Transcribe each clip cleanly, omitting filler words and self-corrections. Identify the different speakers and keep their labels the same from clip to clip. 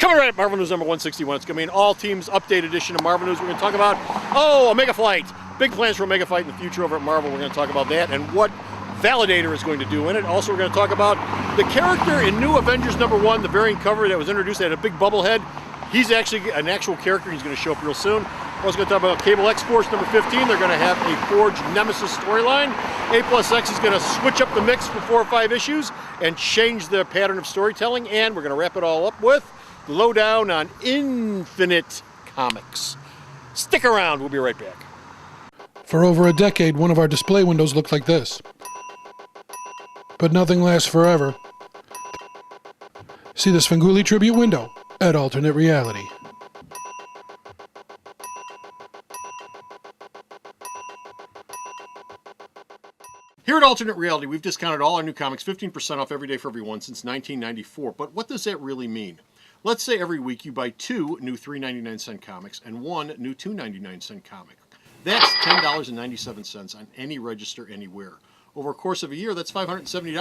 Speaker 1: Coming right at Marvel News number 161, it's going to be an all-teams update edition of Marvel News. We're going to talk about, Omega Flight. Big plans for Omega Flight in the future over at Marvel. We're going to talk about that and what Validator is going to do in it. Also, we're going to talk about the character in New Avengers number 1, the variant cover that was introduced. They had a big bubble head. He's actually an actual character. He's going to show up real soon. We're also going to talk about Cable X-Force number 15. They're going to have a Forge Nemesis storyline. A+X is going to switch up the mix for 4 or 5 issues and change the pattern of storytelling. And we're going to wrap it all up with the lowdown on Infinite Comics. Stick around. We'll be right back.
Speaker 2: For over a decade, one of our display windows looked like this. But nothing lasts forever. See the Svengoolie tribute window at Alternate Reality.
Speaker 1: Here at Alternate Reality, we've discounted all our new comics 15% off every day for everyone since 1994. But what does that really mean? Let's say every week you buy 2 new 3.99 comics and 1 new 2.99 comic. That's $10.97 on any register anywhere. Over a course of a year, that's $570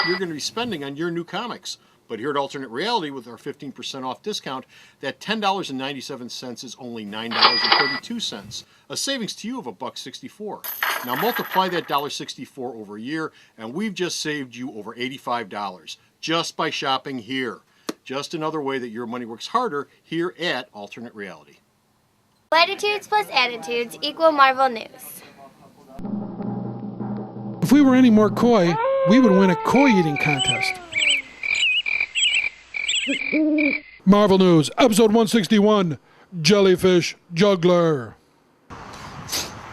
Speaker 1: you're going to be spending on your new comics. But here at Alternate Reality, with our 15% off discount, that $10.97 is only $9.32, a savings to you of $1.64. Now multiply that $1.64 over a year, and we've just saved you over $85 just by shopping here. Just another way that your money works harder here at Alternate Reality.
Speaker 3: Latitudes plus attitudes equal Marvel News.
Speaker 2: If we were any more koi, we would win a koi eating contest. Marvel News, episode 161, Jellyfish Juggler.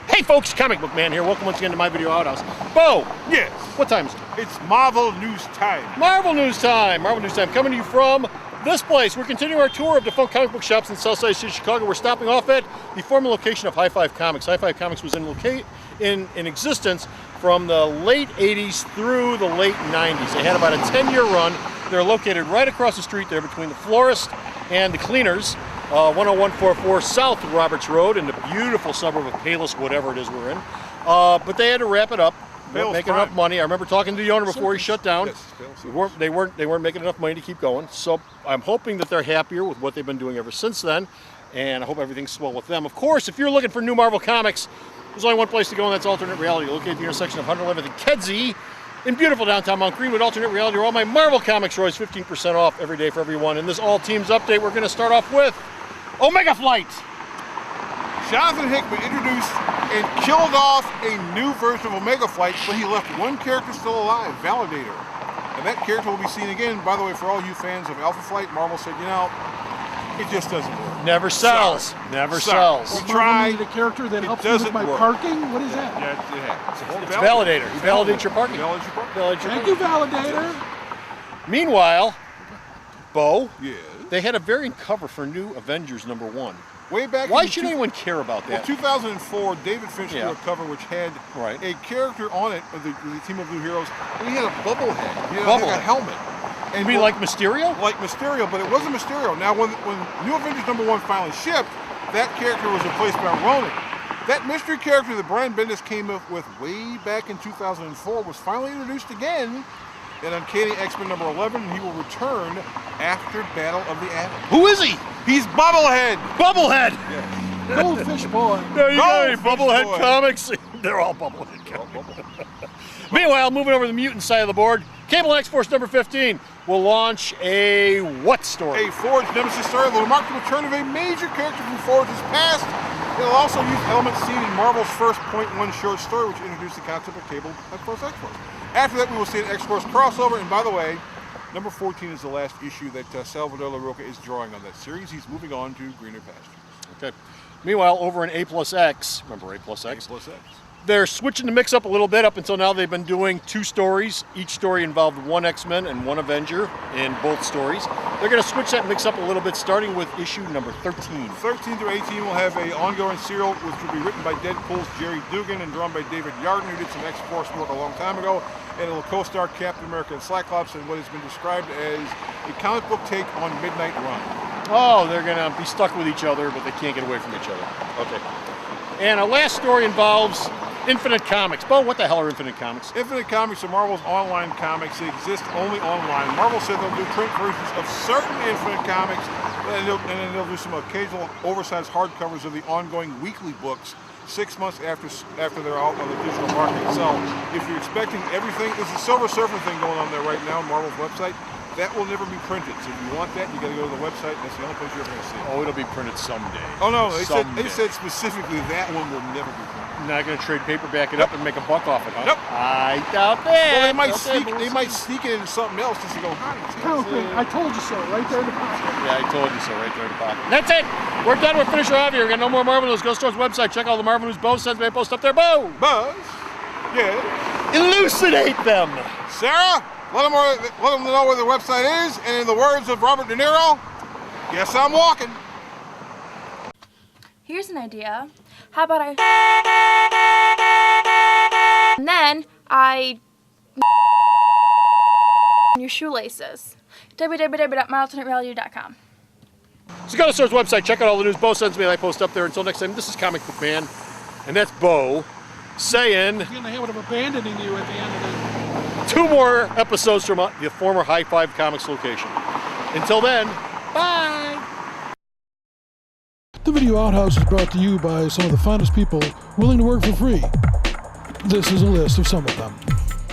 Speaker 1: Hey folks, Comic Book Man here. Welcome once again to my video outhouse. Bo!
Speaker 4: Yes.
Speaker 1: What time is it?
Speaker 4: It's Marvel News time.
Speaker 1: Marvel News time! Marvel News time coming to you from this place. We're continuing our tour of defunct comic book shops in Southside City, Chicago. We're stopping off at the former location of High Five Comics. High Five Comics was in existence from the late 80s through the late 90s. They had about a 10-year run. They're located right across the street there between the florist and the cleaners, 10144 South Roberts Road in the beautiful suburb of Palos, whatever it is we're in. But they had to wrap it up. They weren't making enough money. I remember talking to the owner before he shut down.
Speaker 4: Yes,
Speaker 1: they weren't making enough money to keep going. So I'm hoping that they're happier with what they've been doing ever since then, and I hope everything's swell with them. Of course, if you're looking for new Marvel comics, there's only one place to go, and that's Alternate Reality, located at the intersection of 111th and Kedzie in beautiful downtown Mount Greenwood. Alternate Reality, where all my Marvel Comics Roy's 15% off every day for everyone. In this all teams update, we're going to start off with Omega Flight.
Speaker 4: Jonathan Hickman introduced and killed off a new version of Omega Flight, but he left one character still alive, Validator. And that character will be seen again. By the way, for all you fans of Alpha Flight, Marvel said, you know, it just doesn't work.
Speaker 1: Never sells.
Speaker 4: Sorry.
Speaker 1: Never
Speaker 4: Sorry.
Speaker 1: sells.
Speaker 4: We tried.
Speaker 2: The character that
Speaker 4: It
Speaker 2: helps me with
Speaker 4: doesn't
Speaker 2: my
Speaker 4: work.
Speaker 2: parking? What is that?
Speaker 4: Yeah, it happens.
Speaker 1: It's Validator. He validates your parking.
Speaker 4: Validates your parking.
Speaker 1: Validates your
Speaker 2: Thank you,
Speaker 1: parking.
Speaker 2: Validator.
Speaker 1: Meanwhile, Bo,
Speaker 4: Yes.
Speaker 1: they had a variant cover for New Avengers number 1.
Speaker 4: Way back
Speaker 1: Why
Speaker 4: in
Speaker 1: should anyone care about
Speaker 4: Well,
Speaker 1: that?
Speaker 4: 2004, David Fincher
Speaker 1: Yeah.
Speaker 4: did a cover which had
Speaker 1: Right.
Speaker 4: a character on it of the Team of Blue Heroes, and he had a bubble head. He had
Speaker 1: Bubble
Speaker 4: like a
Speaker 1: head.
Speaker 4: helmet. And
Speaker 1: You mean like Mysterio?
Speaker 4: like Mysterio, but it wasn't Mysterio. Now, when New Avengers number 1 finally shipped, that character was replaced by Ronan. That mystery character that Brian Bendis came up with way back in 2004 was finally introduced again in Uncanny X-Men number 11, and he will return after Battle of the Atom.
Speaker 1: Who is he?
Speaker 4: He's Bubblehead!
Speaker 1: Bubblehead!
Speaker 2: Goldfish boy.
Speaker 1: There you go,
Speaker 4: Goldfish
Speaker 1: Bubblehead
Speaker 4: boy.
Speaker 1: Comics. They're all Bubblehead comics. Meanwhile, moving over to the mutant side of the board, Cable X-Force number 15 will launch a what story?
Speaker 4: A Forge Nemesis story, the remarkable return of a major character from Forge's past. It'll also use elements seen in Marvel's first .1 short story, which introduced the concept of Cable X-Force X-Force. After that, we will see an X-Force crossover, and by the way, number 14 is the last issue that Salvador Larroca is drawing on that series. He's moving on to greener pastures.
Speaker 1: Okay. Meanwhile, over in A+X, remember A+X?
Speaker 4: A+X.
Speaker 1: They're switching the mix up a little bit. Up until now, they've been doing 2 stories. Each story involved 1 X-Men and 1 Avenger in both stories. They're going to switch that mix up a little bit, starting with issue number 13.
Speaker 4: 13 through 18 will have an ongoing serial, which will be written by Deadpool's Jerry Dugan and drawn by David Yarden, who did some X-Force work a long time ago. And it will co-star Captain America and Cyclops in what has been described as a comic book take on Midnight Run.
Speaker 1: Oh, they're going to be stuck with each other, but they can't get away from each other. Okay. And our last story involves Infinite Comics. Bo, what the hell are Infinite Comics?
Speaker 4: Infinite Comics are Marvel's online comics. They exist only online. Marvel said they'll do print versions of certain Infinite Comics And then they'll do some occasional oversized hardcovers of the ongoing weekly books 6 months after they're out on the digital market. So if you're expecting everything, there's a Silver Surfer thing going on there right now on Marvel's website. That will never be printed. So if you want that, you got to go to the website. That's the only place you're ever going to see it.
Speaker 1: Oh, it'll be printed someday.
Speaker 4: Oh no, they
Speaker 1: Someday.
Speaker 4: said specifically that one will never be printed.
Speaker 1: Not going to trade paperback it up and make a buck off it, huh?
Speaker 4: Nope.
Speaker 1: I doubt that.
Speaker 4: Well, they might
Speaker 1: Okay,
Speaker 4: sneak.
Speaker 1: but
Speaker 4: They
Speaker 1: we'll
Speaker 4: might
Speaker 1: see.
Speaker 4: sneak it into something else just to go.
Speaker 5: I told you so, right there in the pocket.
Speaker 1: Yeah, I told you so, right there in the pocket. That's it. We're done. We're finished off here. We got no more Marvel News. Go to our website. Check all the Marvel News. Bo sends me a post up there. Bo!
Speaker 4: Buzz. Yeah.
Speaker 1: Elucidate them.
Speaker 4: Sarah, let them know where the website is. And in the words of Robert De Niro, guess I'm walking.
Speaker 6: Here's an idea. How about and then I your shoelaces. www.maalternatereality.com.
Speaker 1: So go to our website. Check out all the news. Bo sends me and I post up there. Until next time, this is Comic Book Man. And that's Bo saying
Speaker 2: He's in the habit of abandoning you at the end of it.
Speaker 1: 2 more episodes from the former High Five Comics location. Until then, bye.
Speaker 2: The Video Outhouse is brought to you by some of the finest people willing to work for free. This is a list of some of them.